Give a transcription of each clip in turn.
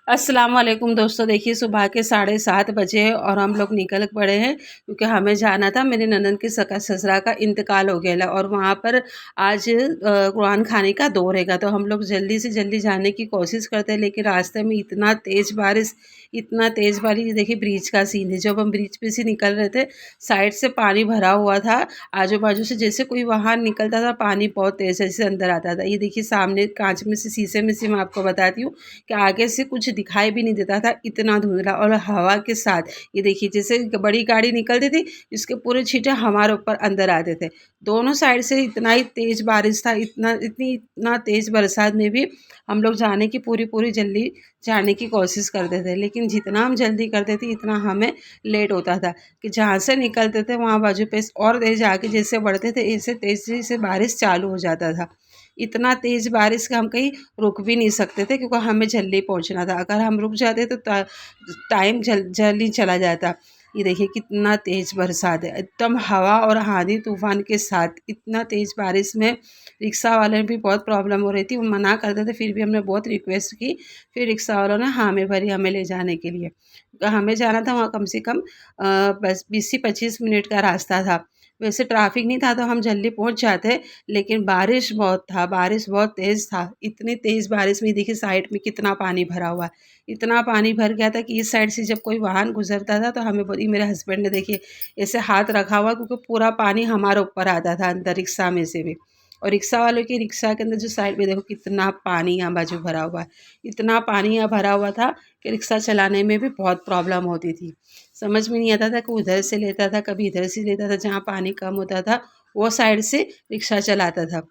अस्सलाम वालेकुम दोस्तों। देखिए सुबह के 7:30 बजे और हम लोग निकल पड़े हैं क्योंकि हमें जाना था। मेरी ननद के ससुरा का इंतकाल हो गया और वहाँ पर आज कुरान खाने का दौर हैगा, तो हम लोग जल्दी से जल्दी जाने की कोशिश करते हैं। लेकिन रास्ते में इतना तेज़ बारिश, देखिए ब्रिज का सीन है। जब हम ब्रिज पे से निकल रहे थे, साइड से पानी भरा हुआ था, आजू बाजू से जैसे कोई वहाँ निकलता था पानी बहुत तेज़ से अंदर आता था। ये देखिए सामने कांच में से, शीशे में से मैं आपको बताती हूँ कि आगे से कुछ दिखाई भी नहीं देता था, इतना धुंधला और हवा के साथ। ये देखिए जैसे बड़ी गाड़ी निकलती थी, इसके पूरे छींटे हमारे ऊपर अंदर आते थे। दोनों साइड से इतना ही तेज़ बारिश था, इतना तेज़ बरसात में भी हम लोग जाने की पूरी जल्दी जाने की कोशिश करते थे। लेकिन जितना हम जल्दी करते थे इतना हमें लेट होता था कि जहाँ से निकलते थे वहाँ बाजू पे और तेज़ आगे जैसे बढ़ते थे, ऐसे तेज़ी से बारिश चालू हो जाता था। इतना तेज़ बारिश कि हम कहीं रुक भी नहीं सकते थे क्योंकि हमें जल्दी पहुंचना था। अगर हम रुक जाते तो टाइम जल्दी चला जाता। ये देखिए कितना तेज़ बरसात है, एकदम हवा और आंधी तूफान के साथ। इतना तेज़ बारिश में रिक्शा वाले में भी बहुत प्रॉब्लम हो रही थी, वो मना करते थे, फिर भी हमने बहुत रिक्वेस्ट की। फिर रिक्शा वालों ने हामी भरी हमें ले जाने के लिए। हमें जाना था वहाँ कम से कम बस 20 से 25 मिनट का रास्ता था। वैसे ट्रैफिक नहीं था तो हम जल्दी पहुंच जाते, लेकिन बारिश बहुत था, बारिश बहुत तेज़ था। इतनी तेज़ बारिश में देखिए साइड में कितना पानी भरा हुआ है। इतना पानी भर गया था कि इस साइड से जब कोई वाहन गुजरता था तो हमें बोली, मेरे हस्बैंड ने देखिए ऐसे हाथ रखा हुआ क्योंकि पूरा पानी हमारे ऊपर आता था अंदर रिक्शा में से भी। और रिक्शा वालों की रिक्शा के अंदर जो साइड में देखो कितना पानी यहाँ बाजू भरा हुआ है। इतना पानी यहाँ भरा हुआ था कि रिक्शा चलाने में भी बहुत प्रॉब्लम होती थी। समझ में नहीं आता था कि उधर से लेता था, कभी इधर से लेता था। जहाँ पानी कम होता था वो साइड से रिक्शा चलाता था।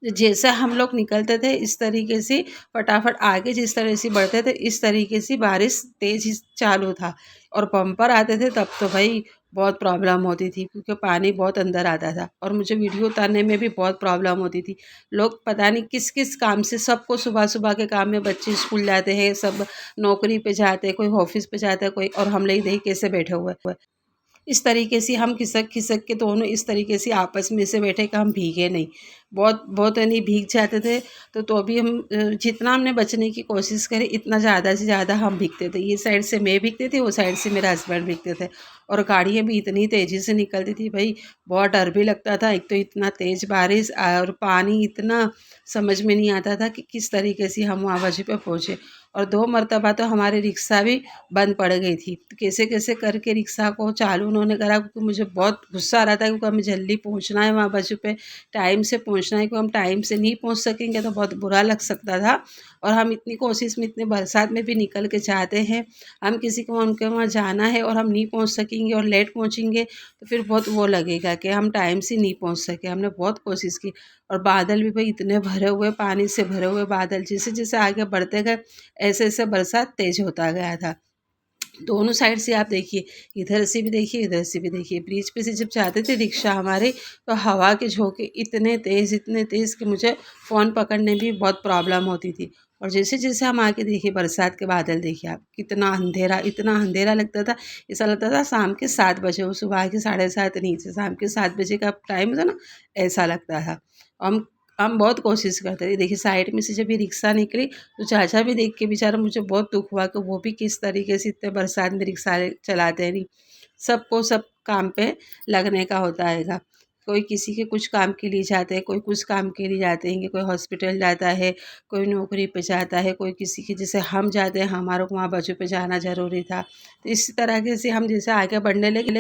जैसा हम लोग निकलते थे इस तरीके से फटाफट आगे जिस तरह से बढ़ते थे, इस तरीके से बारिश तेज ही चालू था। और बम्पर आते थे तब तो भाई बहुत प्रॉब्लम होती थी क्योंकि पानी बहुत अंदर आता था और मुझे वीडियो उतारने में भी बहुत प्रॉब्लम होती थी। लोग पता नहीं किस किस काम से, सबको सुबह सुबह के काम में, बच्चे स्कूल जाते हैं, सब नौकरी पे जाते हैं, कोई ऑफिस पे जाता है, कोई, और हम लोग देखिए कैसे बैठे हुए हैं। इस तरीके से हम खिसक खिसक के दोनों इस तरीके से आपस में से बैठे कि हम भीगे नहीं। बहुत बहुत यानी भीग जाते थे। तो भी हम जितना हमने बचने की कोशिश करी इतना ज़्यादा से ज़्यादा हम भीगते थे। ये साइड से मैं भीगती थी, वो साइड से मेरा हस्बैंड भीगते थे। और गाड़ियाँ भी इतनी तेज़ी से निकलती थी भाई, बहुत डर भी लगता था। एक तो इतना तेज़ बारिश और पानी इतना, समझ में नहीं आता था कि किस तरीके से हम वहाँ वजह पे पहुँचे। और 2 मरतबा तो हमारी रिक्शा भी बंद पड़ गई थी। तो कैसे-कैसे करके रिक्शा को चालू उन्होंने करा क्योंकि मुझे बहुत गुस्सा आ रहा था क्योंकि हमें जल्दी पहुँचना है वहाँ बस पे, टाइम से पहुँचना है। क्योंकि हम टाइम से नहीं पहुँच सकेंगे तो बहुत बुरा लग सकता था। और हम इतनी कोशिश में, इतने बरसात में भी निकल के चाहते हैं, हम किसी को उनके वहाँ जाना है और हम नहीं पहुँच सकेंगे और लेट पहुँचेंगे तो फिर बहुत वो लगेगा कि हम टाइम से नहीं पहुँच सके। हमने बहुत कोशिश की। और बादल भी भाई इतने भरे हुए, पानी से भरे हुए बादल, जैसे-जैसे आगे बढ़ते गए ऐसे-ऐसे बरसात तेज़ होता गया था। दोनों साइड से आप देखिए, इधर से भी देखिए, इधर से भी देखिए। ब्रिज पे से जब जाते थे रिक्शा हमारे, तो हवा के झोंके इतने तेज़ कि मुझे फ़ोन पकड़ने में भी बहुत प्रॉब्लम होती थी। और जैसे-जैसे हम आगे देखिए बरसात के बादल देखिए आप, कितना अंधेरा, इतना अंधेरा लगता था, ऐसा लगता था शाम के 7 बजे हो, सुबह के 7:30 नहीं, शाम के 7 बजे का टाइम होता ना, ऐसा लगता था। हम बहुत कोशिश करते थे। देखिए साइड में से जब ये रिक्शा निकली तो चाचा भी देख के बेचारा, मुझे बहुत दुःख हुआ कि वो भी किस तरीके से इतने बरसात में रिक्शा चलाते नहीं। सबको सब काम पे लगने का होता हैगा। कोई किसी के कुछ काम के लिए जाते हैं, कोई कुछ काम के लिए जाते हैं, कोई हॉस्पिटल जाता है, कोई नौकरी पे जाता है, कोई किसी के, जैसे हम जाते हैं, हमारे को वहाँ बच्चों पे जाना ज़रूरी था। तो इस तरह के से हम जैसे आगे बढ़ने लगे